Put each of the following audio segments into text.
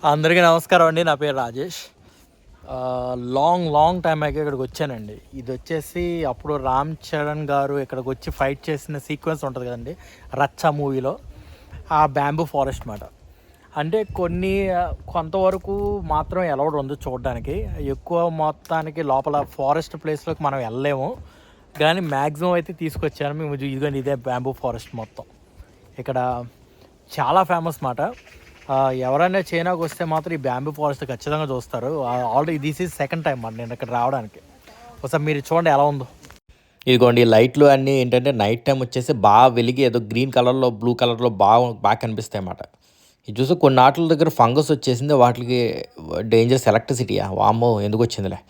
అందరికీ నమస్కారం అండి. నా పేరు రాజేష్. లాంగ్ టైం అయ్యాక ఇక్కడికి వచ్చానండి. ఇది వచ్చేసి అప్పుడు రామ్ చరణ్ గారు ఇక్కడికి వచ్చి ఫైట్ చేసిన సీక్వెన్స్ ఉంటుంది కదండి, రచ్చ మూవీలో ఆ బ్యాంబూ ఫారెస్ట్ మాట. అంటే కొంతవరకు మాత్రం అలౌడ్ ఉంది చూడడానికి, ఎక్కువ మొత్తానికి లోపల ఫారెస్ట్ ప్లేస్లోకి మనం వెళ్ళలేము. కానీ మ్యాక్సిమం అయితే తీసుకొచ్చాను మేము. ఇదిగోండి, ఇదే బ్యాంబూ ఫారెస్ట్ మొత్తం. ఇక్కడ చాలా ఫేమస్ మాట. ఎవరైనా చైనాకు వస్తే మాత్రం ఈ బ్యాంబూ ఫారెస్ట్ ఖచ్చితంగా చూస్తారు. Already this is second time మరి నేను ఇక్కడ రావడానికి. ఒకసారి మీరు చూడండి ఎలా ఉందో. ఇదిగోండి, లైట్లు అన్నీ ఏంటంటే నైట్ టైం వచ్చేసి బాగా వెలిగి ఏదో గ్రీన్ కలర్లో బ్లూ కలర్లో బాగా కనిపిస్తాయి అన్నమాట. ఇది చూసి కొన్ని ఆటల దగ్గర ఫంగస్ వచ్చేసింది, వాటికి డేంజరస్ ఎలక్ట్రిసిటీయా వామ్మో ఎందుకు వచ్చిందిలే.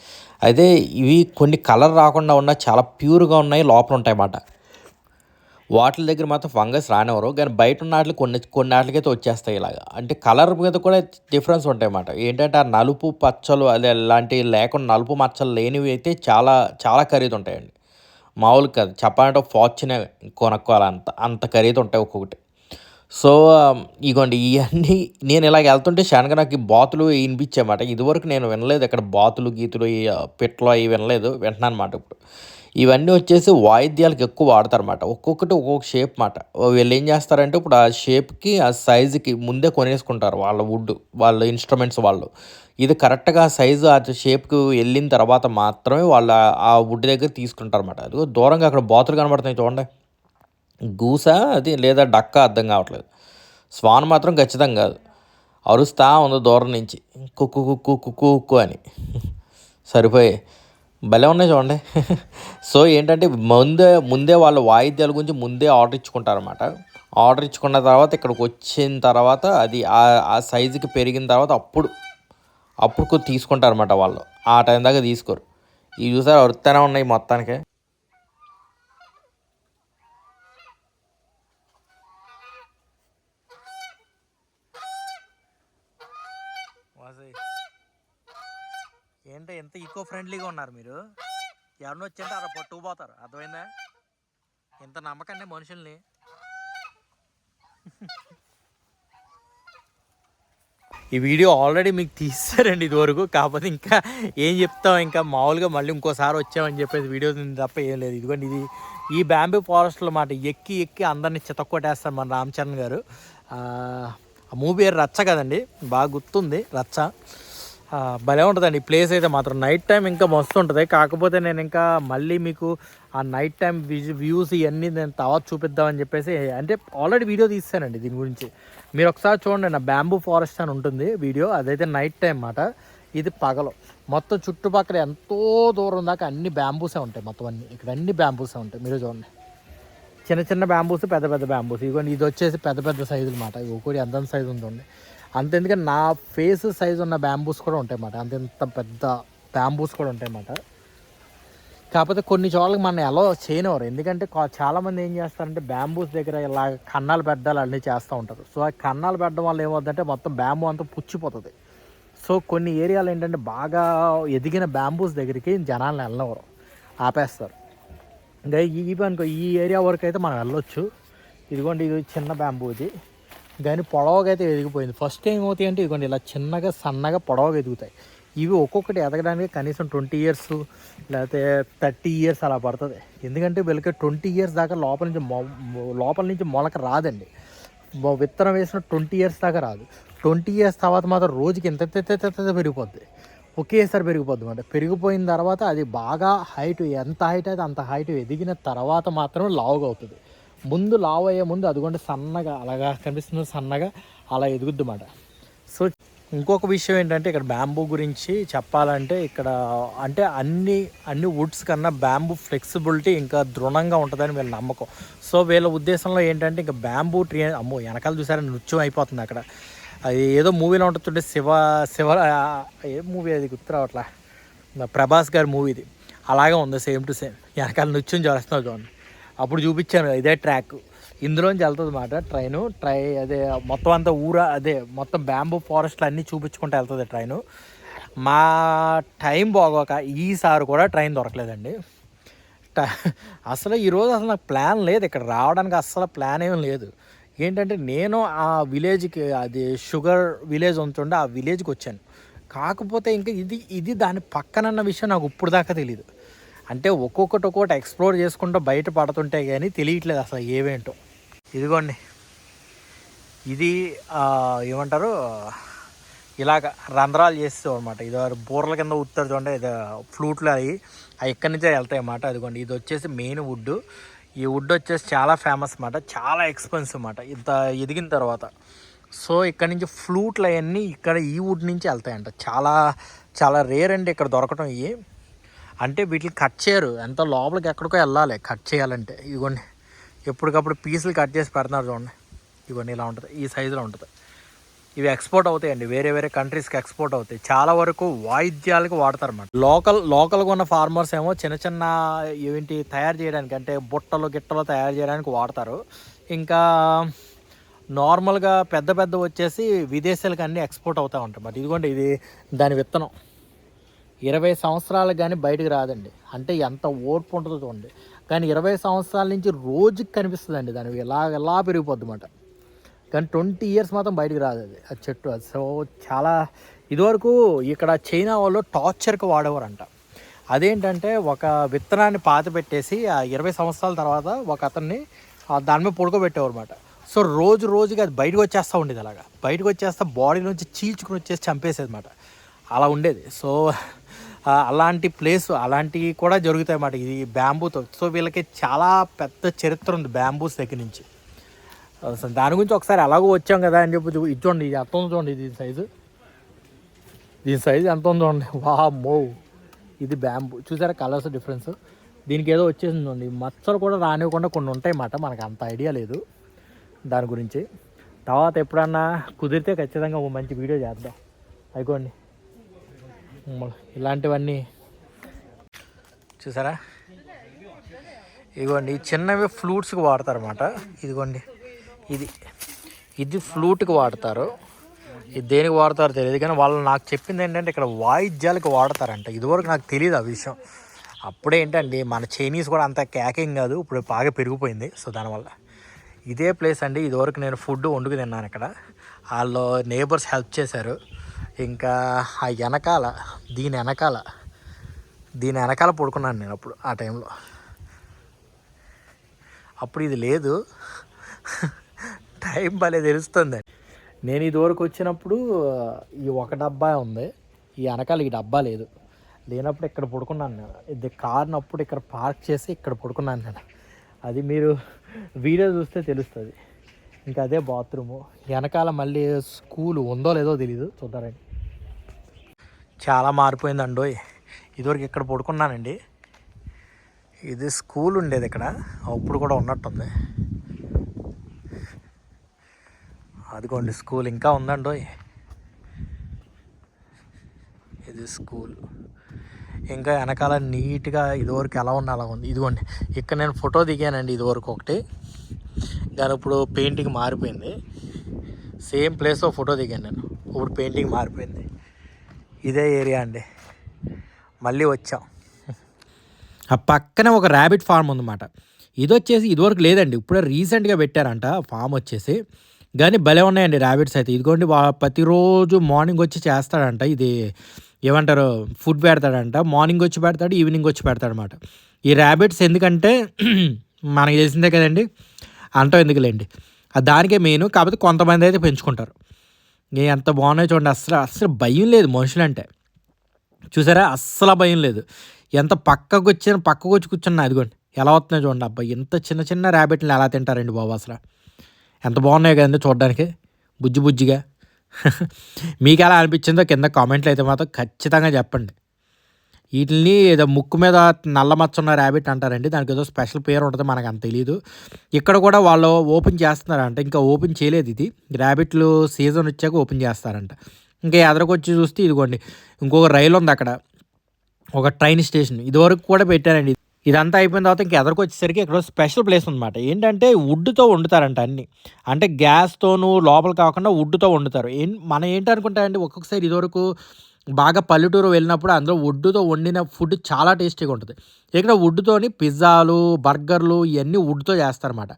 అయితే ఇవి కొన్ని కలర్ రాకుండా ఉన్న చాలా ప్యూర్గా ఉన్నాయి, లోపల ఉంటాయి అన్నమాట. వాటి దగ్గర మాత్రం ఫంగస్ రానివ్వరు, కానీ బయట ఉన్న వాటికి కొన్ని వాటికైతే వచ్చేస్తాయి ఇలాగా. అంటే కలర్ మీద కూడా డిఫరెన్స్ ఉంటాయి అన్నమాట. ఏంటంటే ఆ నలుపు పచ్చలు అదే అలాంటివి లేకుండా నలుపు మచ్చలు లేనివి అయితే చాలా చాలా ఖరీదు ఉంటాయండి. మామూలు కాదు, చెప్పాలంటే ఫార్చ్యూనే కొనుక్కోవాలి, అంత ఖరీదు ఉంటాయి ఒక్కొక్కటి. సో ఇగోండి ఇవన్నీ నేను ఇలాగ వెళ్తుంటే సడన్గా నాకు ఈ బాతులు వినిపించామాట. ఇదివరకు నేను వినలేదు, ఇక్కడ బాతులు గీతులు ఈ పెట్లు అవి వినలేదు, వింటున్నాను అనమాట ఇప్పుడు. ఇవన్నీ వచ్చేసి వాయిద్యాలకు ఎక్కువ వాడతారన్నమాట. ఒక్కొక్కటి ఒక్కొక్క షేప్ మాట. వీళ్ళు ఏం చేస్తారంటే ఇప్పుడు ఆ షేప్కి ఆ సైజుకి ముందే కొనేసుకుంటారు వాళ్ళ వుడ్, వాళ్ళ ఇన్స్ట్రుమెంట్స్ వాళ్ళు. ఇది కరెక్ట్గా సైజు ఆ షేప్కి వెళ్ళిన తర్వాత మాత్రమే వాళ్ళు ఆ వుడ్ దగ్గర తీసుకుంటారు అన్నమాట. అది దూరంగా అక్కడ బాతులు కనబడుతున్నాయి చూడండి. గూస అది లేదా డక్క అర్థం కావట్లేదు. స్వాన్ మాత్రం ఖచ్చితంగా కాదు, అరుస్తా ఉంది దూరం నుంచి కుక్కు కుక్కు కుక్కు కుక్కు అని. సరిపోయి భలే ఉన్నాయి చూడండి. సో ఏంటంటే ముందే వాళ్ళ వాయిద్యాల గురించి ముందే ఆర్డర్ ఇచ్చుకుంటారన్నమాట. ఆర్డర్ ఇచ్చుకున్న తర్వాత ఇక్కడికి వచ్చిన తర్వాత అది ఆ సైజుకి పెరిగిన తర్వాత అప్పుడు తీసుకుంటారన్నమాట వాళ్ళు. ఆ టైం దాకా తీసుకోరు. ఇవి చూసారు అరుస్తూనే ఉన్నాయి మొత్తానికి. ఏంటో ఎంత ఈకో ఫ్రెండ్లీగా ఉన్నారు మీరు. ఎవరిని వచ్చింటే అలా పట్టుకుపోతారు, అర్థమైందా? ఇంత నమ్మకండి మనుషుల్ని. ఈ వీడియో ఆల్రెడీ మీకు తీస్తారండి ఇదివరకు, కాకపోతే ఇంకా ఏం చెప్తాం, ఇంకా మామూలుగా మళ్ళీ ఇంకోసారి వచ్చామని చెప్పేసి వీడియో తప్ప ఏం లేదు. ఇదిగోండి ఇది ఈ బ్యాంబూ ఫారెస్ట్లో మాట ఎక్కి అందరినీ చితక్కొట్టేస్తారు మన రామ్ చరణ్ గారు. ఆ మూవీ పేరు రచ్చ కదండి, బాగా గుర్తుంది రచ్చ. భలే ఉంటుందండి ఈ ప్లేస్ అయితే మాత్రం. నైట్ టైం ఇంకా మస్తు ఉంటుంది. కాకపోతే నేను ఇంకా మళ్ళీ మీకు ఆ నైట్ టైం వ్యూస్ ఇవన్నీ నేను తర్వాత చూపిద్దామని చెప్పేసి, అంటే ఆల్రెడీ వీడియో తీస్తానండి దీని గురించి. మీరు ఒకసారి చూడండి, నా బ్యాంబూ ఫారెస్ట్ అని ఉంటుంది వీడియో, అదైతే నైట్ టైం అన్నమాట. ఇది పగలు. మొత్తం చుట్టుపక్కల ఎంతో దూరం దాకా అన్ని బ్యాంబూసే ఉంటాయి మొత్తం అన్ని. ఇక్కడ అన్ని బ్యాంబూసే ఉంటాయి, మీరు చూడండి. చిన్న బ్యాంబూస్, పెద్ద బ్యాంబూస్. ఇదిగోండి ఇది వచ్చేసి పెద్ద సైజులు అన్నమాట. ఒకటి ఎంత సైజు ఉంటుంది అంత, ఎందుకంటే నా ఫేస్ సైజు ఉన్న బ్యాంబూస్ కూడా ఉంటాయి అన్నమాట. అంత పెద్ద బ్యాంబూస్ కూడా ఉంటాయి అన్నమాట. కాకపోతే కొన్ని చోట్లకి మనం ఎలా చేయనివారు, ఎందుకంటే చాలామంది ఏం చేస్తారంటే బ్యాంబూస్ దగ్గర ఇలా కన్నాలు పెట్టాలి అన్నీ చేస్తూ ఉంటారు. సో ఆ కన్నాలు పెట్టడం వల్ల ఏమవుతుందంటే మొత్తం బ్యాంబూ అంతా పుచ్చిపోతుంది. సో కొన్ని ఏరియాలు ఏంటంటే బాగా ఎదిగిన బ్యాంబూస్ దగ్గరికి జనాలను వెళ్ళనివ్వరు, ఆపేస్తారు. ఇంకా ఈ ఏరియా వరకు అయితే మనం వెళ్ళొచ్చు. ఇదిగోండి ఇది చిన్న బ్యాంబూ, ఇది కానీ పొడవగా అయితే ఎదిగిపోయింది. ఫస్ట్ టైం ఏమవుతాయి అంటే ఇదిగోండి ఇలా చిన్నగా సన్నగా పొడవగా ఎదుగుతాయి. ఇవి ఒక్కొక్కటి ఎదగడానికి కనీసం 20 years లేకపోతే 30 years అలా పడుతుంది. ఎందుకంటే వీళ్ళకి 20 years దాకా లోపల నుంచి మొలక రాదండి. విత్తనం వేసిన 20 years దాకా రాదు. 20 years తర్వాత మాత్రం రోజుకి ఎంత పెరిగిపోద్ది, ఒకేసారి పెరిగిపోద్ది అన్నమాట. పెరిగిపోయిన తర్వాత అది బాగా హైట్, ఎంత హైట్ అయితే అంత హైట్ ఎదిగిన తర్వాత మాత్రం లావుగా అవుతుంది. ముందు లావు అయ్యే ముందు అదిగోండి సన్నగా అలాగా కనిపిస్తుంది, సన్నగా అలా ఎదుగుద్ది అన్నమాట. సో ఇంకొక విషయం ఏంటంటే ఇక్కడ బ్యాంబూ గురించి చెప్పాలంటే, ఇక్కడ అంటే అన్ని వుడ్స్ కన్నా బ్యాంబూ ఫ్లెక్సిబిలిటీ ఇంకా దృఢంగా ఉంటుందని వీళ్ళ నమ్మకం. సో వీళ్ళ ఉద్దేశంలో ఏంటంటే ఇంకా బ్యాంబూ ట్రీ, అమ్మో వెనకాల చూసారా నృత్యం అయిపోతుంది అక్కడ. అది ఏదో మూవీలో ఉంటుంటే శివ ఏ మూవీ అది గుర్తు రావట్లా, ప్రభాస్ గారి మూవీది అలాగే ఉంది, సేమ్ టు సేమ్. వెనకాల నృత్యం చేస్తున్నావు చూడండి. అప్పుడు చూపించాను ఇదే ట్రాక్, ఇందులోంచి వెళ్తుంది అన్నమాట అదే మొత్తం అంతా అదే మొత్తం బ్యాంబూ ఫారెస్ట్లు అన్నీ చూపించుకుంటూ వెళ్తుంది ట్రైను. మా టైం బాగోక ఈసారి కూడా ట్రైన్ దొరకలేదండి. అసలు ఈరోజు నాకు ప్లాన్ లేదు, ఇక్కడ రావడానికి అస్సలు ప్లాన్ ఏం లేదు. ఏంటంటే నేను ఆ విలేజ్కి, అది షుగర్ విలేజ్ ఉంటుండే ఆ విలేజ్కి వచ్చాను. కాకపోతే ఇంకా ఇది దాని పక్కనన్న విషయం నాకు ఇప్పుడు దాకా తెలియదు. అంటే ఒక్కొక్కటి ఎక్స్ప్లోర్ చేసుకుంటూ బయట పడుతుంటే కానీ తెలియట్లేదు అసలు ఏవేంటో. ఇదిగోండి, ఇది ఏమంటారు, ఇలాగ రంధ్రాలు చేస్తావు అనమాట. ఇది బూరల కింద ఉత్తారు చూడండి, ఇది ఫ్లూట్లు అవి ఎక్కడి నుంచే వెళ్తాయి అన్నమాట. అదిగోండి, ఇది వచ్చేసి మెయిన్ వుడ్. ఈ వుడ్ వచ్చేసి చాలా ఫేమస్ అన్నమాట, చాలా ఎక్స్పెన్సివ్ అన్నమాట ఇంత ఎదిగిన తర్వాత. సో ఇక్కడ నుంచి ఫ్లూట్లు అవన్నీ ఇక్కడ ఈ వుడ్ నుంచి వెళ్తాయంట. చాలా చాలా రేర్ అండి ఇక్కడ దొరకటం ఇవి. అంటే వీటిని కట్ చేయరు, ఎంత లోపలికి ఎక్కడికో వెళ్ళాలి కట్ చేయాలంటే. ఇదిగోండి, ఎప్పటికప్పుడు పీసులు కట్ చేసి పెడుతున్నారు చూడండి. ఇవన్నీ ఇలా ఉంటుంది, ఈ సైజులో ఉంటుంది. ఇవి ఎక్స్పోర్ట్ అవుతాయండి, వేరే వేరే కంట్రీస్కి ఎక్స్పోర్ట్ అవుతాయి. చాలా వరకు వాయిద్యాలకు వాడతారు అన్నమాట. లోకల్గా ఉన్న ఫార్మర్స్ ఏమో చిన్న చిన్న ఏంటి తయారు చేయడానికి, అంటే బుట్టలు గిట్టలు తయారు చేయడానికి వాడతారు. ఇంకా నార్మల్గా పెద్ద వచ్చేసి విదేశాలకు అన్నీ ఎక్స్పోర్ట్ అవుతూ ఉంటాయి. బట్ ఇదిగోండి, ఇది దాని విత్తనం 20 సంవత్సరాలకు కానీ బయటకు రాదండి. అంటే ఎంత ఓర్పు ఉంటుందో చూడండి. కానీ 20 సంవత్సరాల నుంచి రోజుకి కనిపిస్తుందండి దానికి, ఎలా పెరిగిపోద్ది అన్నమాట. కానీ 20 ఇయర్స్ మాత్రం బయటకు రాదు అది చెట్టు. అది సో చాలా ఇదివరకు ఇక్కడ చైనా వాళ్ళు టార్చర్కి వాడేవారంట. అదేంటంటే ఒక విత్తనాన్ని పాతి పెట్టేసి ఆ 20 సంవత్సరాల తర్వాత ఒక అతన్ని దాని మీద పడుకోబెట్టేవారు అనమాట. సో రోజుకి అది బయటకు వచ్చేస్తూ ఉండేది. అలాగా బయటకు వచ్చేస్తే బాడీ నుంచి చీల్చుకుని వచ్చేసి చంపేసేది అనమాట. అలా ఉండేది. సో అలాంటి ప్లేస్ అలాంటివి కూడా జరుగుతాయి అన్నమాట ఇది బ్యాంబూతో. సో వీళ్ళకి చాలా పెద్ద చరిత్ర ఉంది బ్యాంబూస్ దగ్గర నుంచి. దాని గురించి ఒకసారి అలాగూ వచ్చాం కదా అని చెప్పి ఇది చూడండి, ఇది ఎంత ఉందో చూడండి, దీని సైజు ఎంత ఉందో చూడండి. వామ్మో, ఇది బ్యాంబూ. చూసారా కలర్స్ డిఫరెన్స్. దీనికి ఏదో వచ్చేసింది చూడండి, మచ్చలు కూడా రానివ్వకుండా కొన్ని ఉంటాయి అన్నమాట. మనకు అంత ఐడియా లేదు దాని గురించి. తర్వాత ఎప్పుడన్నా కుదిరితే ఖచ్చితంగా ఒక మంచి వీడియో చేద్దాం. అయిపోండి, ఇలాంటివన్నీ చూసారా. ఇదిగోండి, చిన్నవి ఫ్లూట్స్కి వాడతారన్నమాట. ఇదిగోండి, ఇది ఫ్లూట్కి వాడతారు. ఇది దేనికి వాడతారో తెలియదు, కానీ వాళ్ళు నాకు చెప్పింది ఏంటంటే ఇక్కడ వాయిద్యాలకు వాడతారంట. ఇదివరకు నాకు తెలియదు ఆ విషయం. అప్పుడే ఏంటండి మన చైనీస్ కూడా అంత క్యాకింగ్ కాదు, ఇప్పుడు బాగా పెరిగిపోయింది. సో దానివల్ల ఇదే ప్లేస్ అండి. ఇదివరకు నేను ఫుడ్ వండుకు తిన్నాను ఇక్కడ. వాళ్ళు నేబర్స్ హెల్ప్ చేశారు. ఇంకా ఆ వెనకాల దీని వెనకాల పడుకున్నాను నేను అప్పుడు ఆ టైంలో. అప్పుడు ఇది లేదు, టైం భలే తెలుస్తుంది. నేను ఇదివరకు వచ్చినప్పుడు ఈ ఒక డబ్బా ఉంది, ఈ వెనకాల ఈ డబ్బా లేనప్పుడు ఇక్కడ పడుకున్నాను నేను. ఇది కార్నప్పుడు ఇక్కడ పార్క్ చేసి ఇక్కడ పడుకున్నాను నేను. అది మీరు వీడియో చూస్తే తెలుస్తుంది. ఇంకా అదే బాత్రూము. వెనకాల మళ్ళీ స్కూల్ ఉందో లేదో తెలీదు, చూద్దారండి. చాలా మారిపోయిందండో. ఇదివరకు ఇక్కడ పడుకున్నానండి, ఇది స్కూల్ ఉండేది ఇక్కడ, అప్పుడు కూడా ఉన్నట్టుంది. అదిగోండి స్కూల్ ఇంకా ఉందండో, ఇది స్కూల్. ఇంకా వెనకాల నీట్గా ఇదివరకు ఎలా ఉంది అలా ఉంది. ఇదిగోండి, ఇక్కడ నేను ఫోటో దిగానండి ఇదివరకు ఒకటి, కానీ ఇప్పుడు పెయింటింగ్ మారిపోయింది. సేమ్ ప్లేస్లో ఫోటో దిగాను నేను, ఇప్పుడు పెయింటింగ్ మారిపోయింది. ఇదే ఏరియా అండి, మళ్ళీ వచ్చాం. ఆ పక్కనే ఒక ర్యాబిట్ ఫార్మ్ ఉందన్నమాట. ఇది వచ్చేసి ఇదివరకు లేదండి, ఇప్పుడే రీసెంట్గా పెట్టారంట ఫామ్ వచ్చేసి. కానీ భలే ఉన్నాయండి ర్యాబిట్స్ అయితే. ఇదిగోండి, ప్రతిరోజు మార్నింగ్ వచ్చి చేస్తాడంట. ఇది ఏమంటారు, ఫుడ్ పెడతాడంట. మార్నింగ్ వచ్చి పెడతాడు, ఈవినింగ్ వచ్చి పెడతాడు అనమాట. ఈ ర్యాబిట్స్ ఎందుకంటే మనకి తెలిసిందే కదండి, అంటాం ఎందుకులేండి, దానికే మెయిన్. కాకపోతే కొంతమంది అయితే పెంచుకుంటారు. ఎంత బాగున్నాయి చూడండి. అస్సలు భయం లేదు మనుషులంటే. చూసారా, అస్సలు భయం లేదు. ఎంత పక్కకు వచ్చి కూర్చున్నా, అదిగోండి ఎలా వస్తున్నాయి చూడండి. అబ్బాయి, ఎంత చిన్న ర్యాబిట్ని ఎలా తింటారండి బాబు, అసలు ఎంత బాగున్నాయి కదండి చూడడానికి, బుజ్జిగా. మీకు ఎలా అనిపించిందో కింద కామెంట్లు అయితే మాత్రం ఖచ్చితంగా చెప్పండి. వీటిని ఏదో ముక్కు మీద నల్ల మచ్చ ఉన్న ర్యాబిట్ అంటారండి, దానికి ఏదో స్పెషల్ పేరు ఉంటుంది, మనకు అంత తెలీదు. ఇక్కడ కూడా వాళ్ళు ఓపెన్ చేస్తున్నారంట, ఇంకా ఓపెన్ చేయలేదు. ఇది ర్యాబిట్లు సీజన్ వచ్చాక ఓపెన్ చేస్తారంట. ఇంకా ఎదరకొచ్చి చూస్తే ఇదిగోండి ఇంకొక రైలు ఉంది అక్కడ, ఒక ట్రైన్ స్టేషన్. ఇదివరకు కూడా పెట్టారండి. ఇదంతా అయిపోయిన తర్వాత ఇంక ఎదరకొచ్చేసరికి ఇక్కడ స్పెషల్ ప్లేస్ ఉందన్నమాట. ఏంటంటే వుడ్తో వండుతారంట అన్నీ. అంటే గ్యాస్తోనూ లోపల కాకుండా వుడ్తో వండుతారు. మనం ఏంటనుకుంటారండి, ఒక్కొక్కసారి ఇదివరకు బాగా పల్లెటూరు వెళ్ళినప్పుడు అందులో వుడ్తో వండిన ఫుడ్ చాలా టేస్టీగా ఉంటుంది. ఇక్కడ వుడ్తోని పిజ్జాలు, బర్గర్లు ఇవన్నీ వుడ్తో చేస్తారన్నమాట.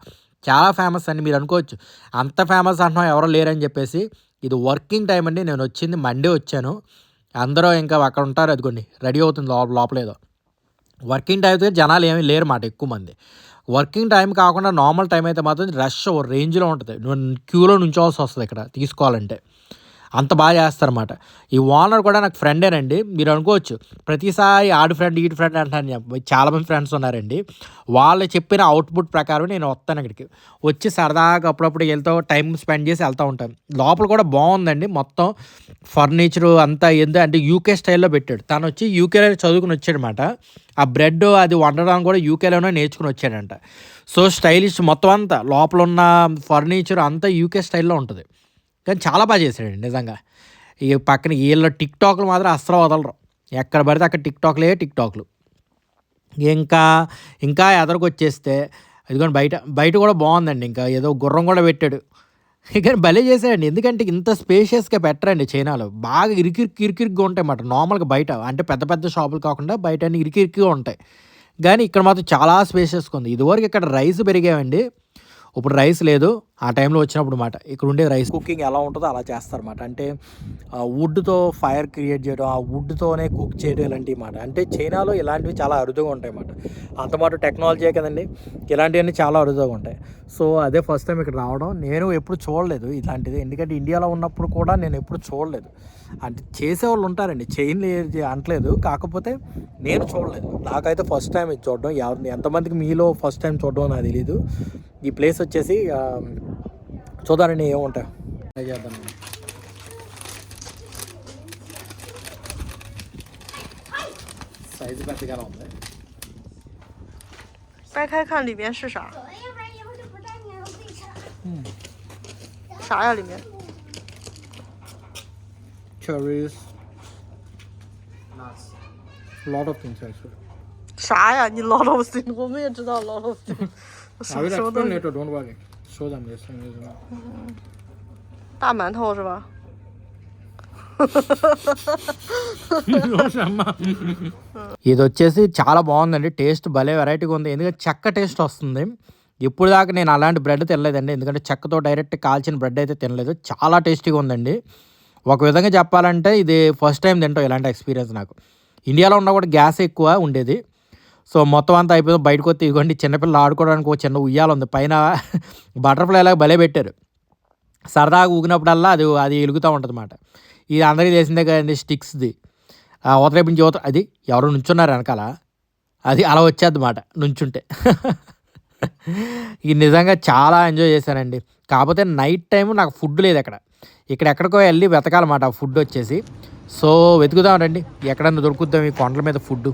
చాలా ఫేమస్ అండి. మీరు అనుకోవచ్చు అంత ఫేమస్ అంటున్నాం ఎవరో లేరని చెప్పేసి. ఇది వర్కింగ్ టైం అండి. నేను వచ్చింది మండే వచ్చాను. అందరూ ఇంకా అక్కడ ఉంటారు, అదిగోండి రెడీ అవుతుంది లోపలేదో. వర్కింగ్ టైం అయితే జనాలు ఏమీ లేరు మాట ఎక్కువ మంది. వర్కింగ్ టైం కాకుండా నార్మల్ టైం అయితే మాత్రం రష్ ఓ రేంజ్లో ఉంటుంది. నువ్వు క్యూలో నుంచోవాల్సి వస్తుంది ఇక్కడ తీసుకోవాలంటే, అంత బాగా చేస్తారన్నమాట. ఈ ఓనర్ కూడా నాకు ఫ్రెండేనండి. మీరు అనుకోవచ్చు ప్రతిసారి ఆడి ఫ్రెండ్ ఈడి ఫ్రెండ్ అంటాను. చాలామంది ఫ్రెండ్స్ ఉన్నారండి. వాళ్ళు చెప్పిన అవుట్పుట్ ప్రకారం నేను వస్తాను ఇక్కడికి. వచ్చి సరదాగా అప్పుడప్పుడు వెళ్తూ టైం స్పెండ్ చేసి వెళ్తూ ఉంటాను. లోపల కూడా బాగుందండి. మొత్తం ఫర్నిచరు అంతా అంటే యూకే స్టైల్లో పెట్టాడు. తను వచ్చి యూకేలో చదువుకుని వచ్చాడనమాట. ఆ బ్రెడ్ అది వండడానికి కూడా యూకేలోనే నేర్చుకుని వచ్చాడంట. సో స్టైలిష్ మొత్తం అంతా లోపల ఉన్న ఫర్నిచర్ అంతా యూకే స్టైల్లో ఉంటుంది. కానీ చాలా బాగా చేశాడండి నిజంగా. ఈ పక్కన వీళ్ళ టిక్టాక్లు మాత్రం అస్సలు వదలరు. ఎక్కడ పడితే అక్కడ టిక్టాక్లు. ఇంకా ఎదరికి ఇదిగోండి బయట కూడా బాగుందండి. ఇంకా ఏదో గుర్రం కూడా పెట్టాడు. కానీ భలే చేశాడండి. ఎందుకంటే ఇంత స్పేషియస్గా పెట్టరండి చైనాలో. బాగా ఇరికిరిగ్గా ఉంటాయి అన్నమాట. నార్మల్గా బయట అంటే పెద్ద పెద్ద షాపులు కాకుండా బయట అన్ని ఇరికిరిగ్గా ఉంటాయి. కానీ ఇక్కడ మాత్రం చాలా స్పేషియస్గా ఉంది. ఇదివరకు ఇక్కడ రైస్ పెరిగామండి, ఇప్పుడు రైస్ లేదు. ఆ టైంలో వచ్చినప్పుడు మాట ఇక్కడ ఉండే రైస్ కుకింగ్ ఎలా ఉంటుందో అలా చేస్తారన్నమాట. అంటే వుడ్తో ఫైర్ క్రియేట్ చేయడం, ఆ వుడ్తోనే కుక్ చేయడం ఇలాంటివి మాట. అంటే చైనాలో ఇలాంటివి చాలా అరుదుగా ఉంటాయి అన్నమాట. అంతమాట టెక్నాలజీ కదండి, ఇలాంటివన్నీ చాలా అరుదుగా ఉంటాయి. సో అదే ఫస్ట్ టైం ఇక్కడ రావడం. నేను ఎప్పుడు చూడలేదు ఇలాంటిది, ఎందుకంటే ఇండియాలో ఉన్నప్పుడు కూడా నేను ఎప్పుడు చూడలేదు. అంటే చేసేవాళ్ళు ఉంటారండి, అనట్లేదు, కాకపోతే నేను చూడలేదు. నాకైతే ఫస్ట్ టైం ఇది చూడడం. ఎంతమందికి మీలో ఫస్ట్ టైం చూడడం నాకు తెలీదు. ఈ ప్లేస్ వచ్చేసి చూద్దానండి ఏముంటాయి ట్రై చేద్దాం. సైజు పెద్దగా ఉంది. 掰开看里面是啥？啥呀？里面 Cherries, nuts, lot of things actually. 啥呀？你 lot of things， 我们也知道 lot of things。 I will 什么 explain 东西？ later, don't worry. Show them this. 大馒头是吧？ ఇది వచ్చేసి చాలా బాగుందండి. టేస్ట్ భలే వెరైటీగా ఉంది. ఎందుకంటే చెక్క టేస్ట్ వస్తుంది. ఇప్పుడు దాకా నేను అలాంటి బ్రెడ్ తినలేదండి, ఎందుకంటే చెక్కతో డైరెక్ట్ కాల్చిన బ్రెడ్ అయితే తినలేదు. చాలా టేస్టీగా ఉందండి. ఒక విధంగా చెప్పాలంటే ఇది ఫస్ట్ టైం తింటాం ఇలాంటి ఎక్స్పీరియన్స్ నాకు. ఇండియాలో ఉన్నా కూడా గ్యాస్ ఎక్కువ ఉండేది. సో మొత్తం అంతా అయిపోయింది. బయటకు వస్తే ఇదిగోండి చిన్నపిల్లలు ఆడుకోవడానికి ఒక చిన్న ఉయ్యాల ఉంది, పైన బటర్ఫ్లై లాగా భలే పెట్టారు. సరదాగా ఊగినప్పుడల్లా అది వెలుగుతూ ఉంటుంది అన్నమాట. ఇది అందరికీ తెలిసిందే కదండి, స్టిక్స్ది. అవతల నుంచి అది ఎవరు నుంచున్నారు వెనకాల, అది అలా వచ్చేది అన్నమాట నుంచుంటే. ఇది నిజంగా చాలా ఎంజాయ్ చేశానండి. కాకపోతే నైట్ టైం నాకు ఫుడ్ లేదు ఇక్కడ ఎక్కడికో వెళ్ళి వెతకాలన్నమాట ఆ ఫుడ్ వచ్చేసి. సో వెతుకుదాం రండి, ఎక్కడన్నా దొరుకుద్దాం ఈ కొండల మీద ఫుడ్.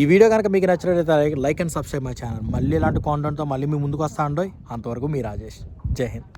ఈ వీడియో కనుక మీకు నచ్చినట్లయితే like and subscribe my channel. మళ్ళీ ఇలాంటి కాంటెంట్తో మళ్ళీ మీ ముందుకు వస్తా అండి. అంతవరకు మీ రాజేష్. జై హింద్.